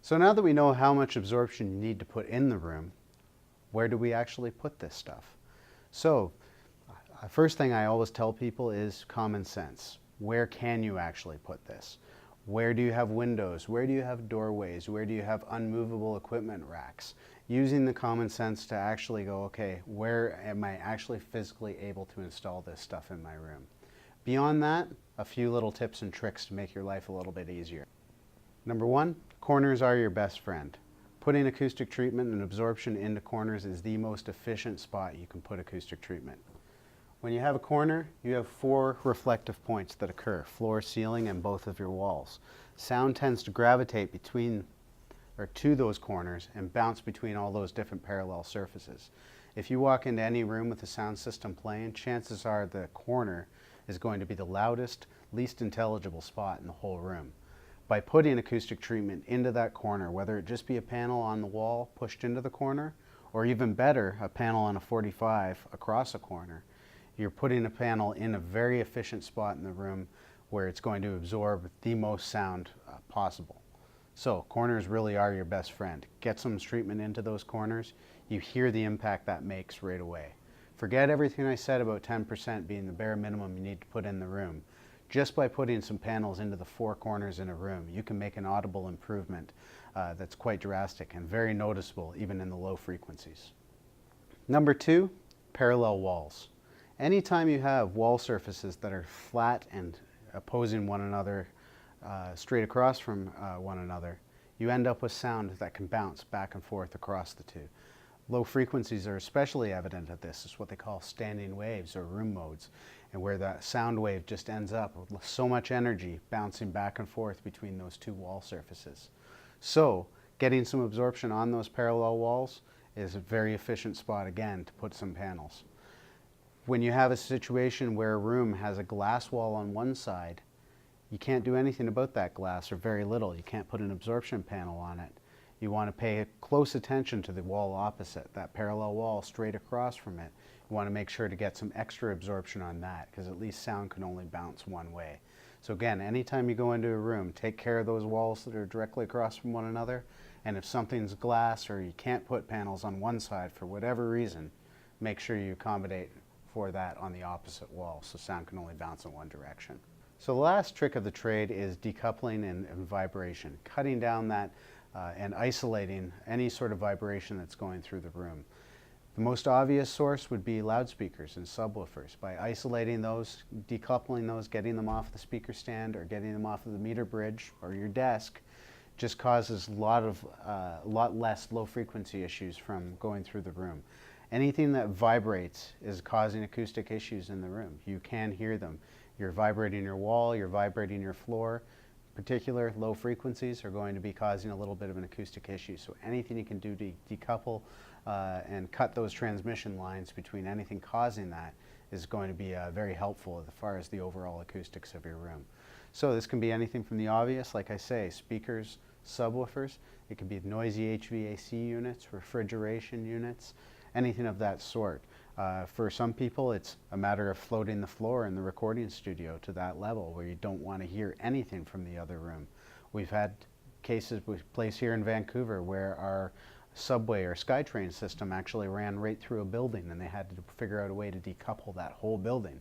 So now that we know how much absorption you need to put in the room, where do we actually put this stuff? So, first thing I always tell people is common sense. Where can you actually put this? Where do you have windows? Where do you have doorways? Where do you have unmovable equipment racks? Using the common sense to actually go, okay, where am I actually physically able to install this stuff in my room? Beyond that, a few little tips and tricks to make your life a little bit easier. Number one, corners are your best friend. Putting acoustic treatment and absorption into corners is the most efficient spot you can put acoustic treatment. When you have a corner, you have 4 reflective points that occur: floor, ceiling, and both of your walls. Sound tends to gravitate between or to those corners and bounce between all those different parallel surfaces. If you walk into any room with a sound system playing, chances are the corner is going to be the loudest, least intelligible spot in the whole room. By putting acoustic treatment into that corner, whether it just be a panel on the wall pushed into the corner, or even better, a panel on a 45 across a corner, you're putting a panel in a very efficient spot in the room where it's going to absorb the most sound possible. So corners really are your best friend. Get some treatment into those corners. You hear the impact that makes right away. Forget everything I said about 10% being the bare minimum you need to put in the room. Just by putting some panels into the 4 corners in a room, you can make an audible improvement that's quite drastic and very noticeable even in the low frequencies. Number 2, parallel walls. Anytime you have wall surfaces that are flat and opposing one another, straight across from one another, you end up with sound that can bounce back and forth across the two. Low frequencies are especially evident at this. It's what they call standing waves or room modes, and where that sound wave just ends up with so much energy bouncing back and forth between those 2 wall surfaces. So getting some absorption on those parallel walls is a very efficient spot again to put some panels. When you have a situation where a room has a glass wall on one side, you can't do anything about that glass, or very little. You can't put an absorption panel on it. You want to pay close attention to the wall opposite, that parallel wall straight across from it. You want to make sure to get some extra absorption on that, because at least sound can only bounce one way. So again, anytime you go into a room, take care of those walls that are directly across from one another, and if something's glass or you can't put panels on one side for whatever reason, make sure you accommodate for that on the opposite wall, so sound can only bounce in one direction. So the last trick of the trade is decoupling and vibration, cutting down that and isolating any sort of vibration that's going through the room. The most obvious source would be loudspeakers and subwoofers. By isolating those, decoupling those, getting them off the speaker stand or getting them off of the meter bridge or your desk, just causes a lot less low frequency issues from going through the room. Anything that vibrates is causing acoustic issues in the room. You can hear them. You're vibrating your wall, you're vibrating your floor. Particular low frequencies are going to be causing a little bit of an acoustic issue. So anything you can do to decouple and cut those transmission lines between anything causing that is going to be very helpful as far as the overall acoustics of your room. So this can be anything from the obvious, like I say, speakers, subwoofers. It can be noisy HVAC units, refrigeration units, anything of that sort. For some people, it's a matter of floating the floor in the recording studio to that level where you don't want to hear anything from the other room. We've had cases with place here in Vancouver where our subway or SkyTrain system actually ran right through a building, and they had to figure out a way to decouple that whole building.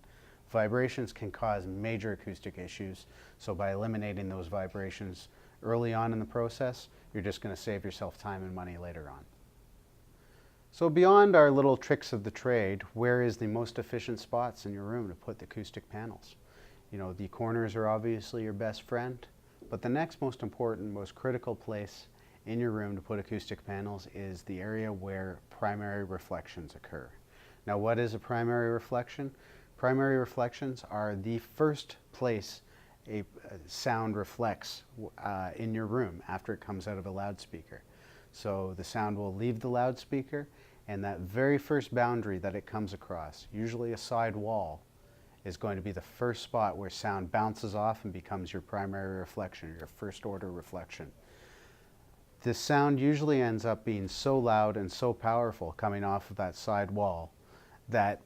Vibrations can cause major acoustic issues, so by eliminating those vibrations early on in the process, you're just going to save yourself time and money later on. So beyond our little tricks of the trade, where is the most efficient spots in your room to put the acoustic panels? You know, the corners are obviously your best friend, but the next most important, most critical place in your room to put acoustic panels is the area where primary reflections occur. Now, what is a primary reflection? Primary reflections are the first place a sound reflects in your room after it comes out of a loudspeaker. So the sound will leave the loudspeaker, and that very first boundary that it comes across, usually a side wall, is going to be the first spot where sound bounces off and becomes your primary reflection, your first order reflection. This sound usually ends up being so loud and so powerful coming off of that side wall that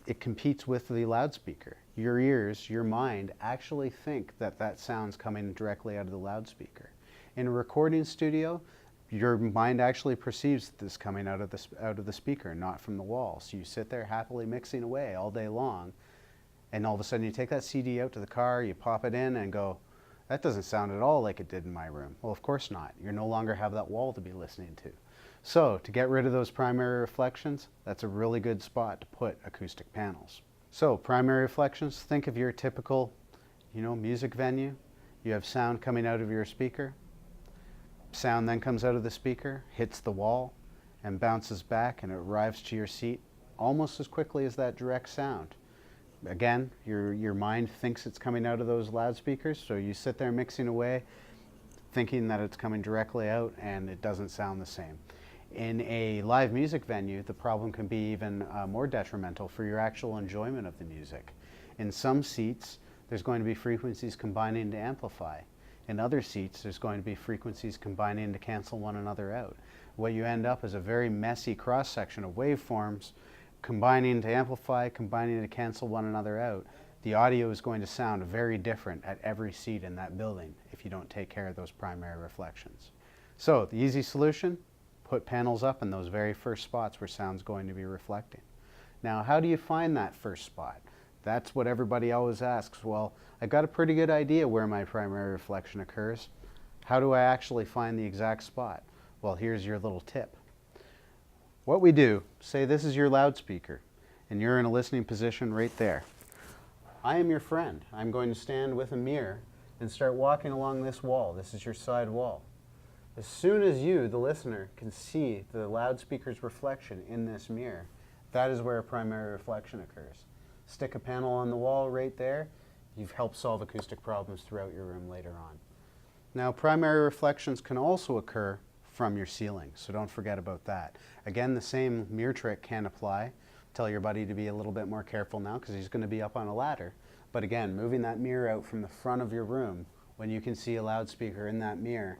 it competes with the loudspeaker. Your ears, your mind actually think that that sound's coming directly out of the loudspeaker. In a recording studio, your mind actually perceives this coming out of the speaker, not from the wall. So you sit there happily mixing away all day long, and all of a sudden you take that CD out to the car, you pop it in and go, that doesn't sound at all like it did in my room. Well, of course not. You no longer have that wall to be listening to. So to get rid of those primary reflections, that's a really good spot to put acoustic panels. So primary reflections, think of your typical, music venue. You have sound coming out of your speaker. Sound then comes out of the speaker, hits the wall, and bounces back, and it arrives to your seat almost as quickly as that direct sound. Again, your mind thinks it's coming out of those loudspeakers, so you sit there mixing away, thinking that it's coming directly out, and it doesn't sound the same. In a live music venue, the problem can be even more detrimental for your actual enjoyment of the music. In some seats, there's going to be frequencies combining to amplify. In other seats, there's going to be frequencies combining to cancel one another out. What you end up is a very messy cross-section of waveforms combining to amplify, combining to cancel one another out. The audio is going to sound very different at every seat in that building if you don't take care of those primary reflections. So the easy solution, put panels up in those very first spots where sound's going to be reflecting. Now, how do you find that first spot? That's what everybody always asks. Well, I've got a pretty good idea where my primary reflection occurs. How do I actually find the exact spot? Well, here's your little tip. What we do, say this is your loudspeaker, and you're in a listening position right there. I am your friend. I'm going to stand with a mirror and start walking along this wall. This is your side wall. As soon as you, the listener, can see the loudspeaker's reflection in this mirror, that is where a primary reflection occurs. Stick a panel on the wall right there. You've helped solve acoustic problems throughout your room later on. Now, primary reflections can also occur from your ceiling, so don't forget about that. Again, the same mirror trick can apply. Tell your buddy to be a little bit more careful now because he's going to be up on a ladder. But again, moving that mirror out from the front of your room, when you can see a loudspeaker in that mirror,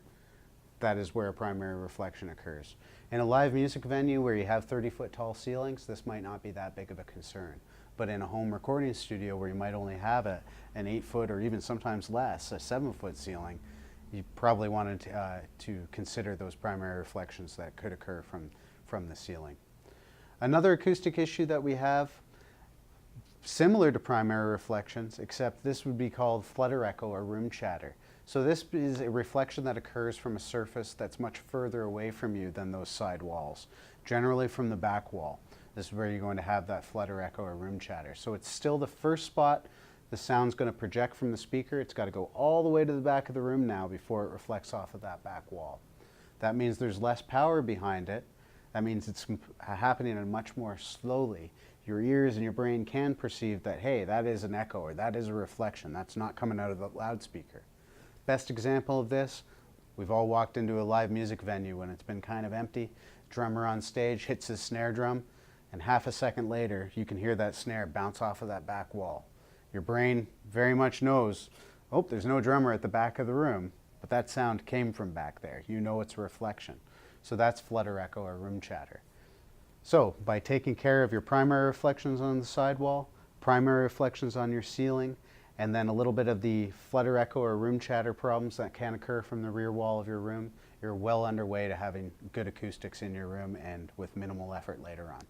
that is where a primary reflection occurs. In a live music venue where you have 30-foot tall ceilings, this might not be that big of a concern. But in a home recording studio where you might only have an 8-foot or even sometimes less, a 7-foot ceiling, you probably wanted to consider those primary reflections that could occur from the ceiling. Another acoustic issue that we have, similar to primary reflections, except this would be called flutter echo or room chatter. So this is a reflection that occurs from a surface that's much further away from you than those side walls, generally from the back wall. This is where you're going to have that flutter echo or room chatter. So it's still the first spot the sound's going to project from the speaker. It's got to go all the way to the back of the room now before it reflects off of that back wall. That means there's less power behind it. That means it's happening much more slowly. Your ears and your brain can perceive that, hey, that is an echo or that is a reflection. That's not coming out of the loudspeaker. Best example of this, we've all walked into a live music venue when it's been kind of empty. Drummer on stage hits his snare drum, and half a second later, you can hear that snare bounce off of that back wall. Your brain very much knows, oh, there's no drummer at the back of the room, but that sound came from back there. You know it's a reflection. So that's flutter echo or room chatter. So by taking care of your primary reflections on the sidewall, primary reflections on your ceiling, and then a little bit of the flutter echo or room chatter problems that can occur from the rear wall of your room, you're well underway to having good acoustics in your room and with minimal effort later on.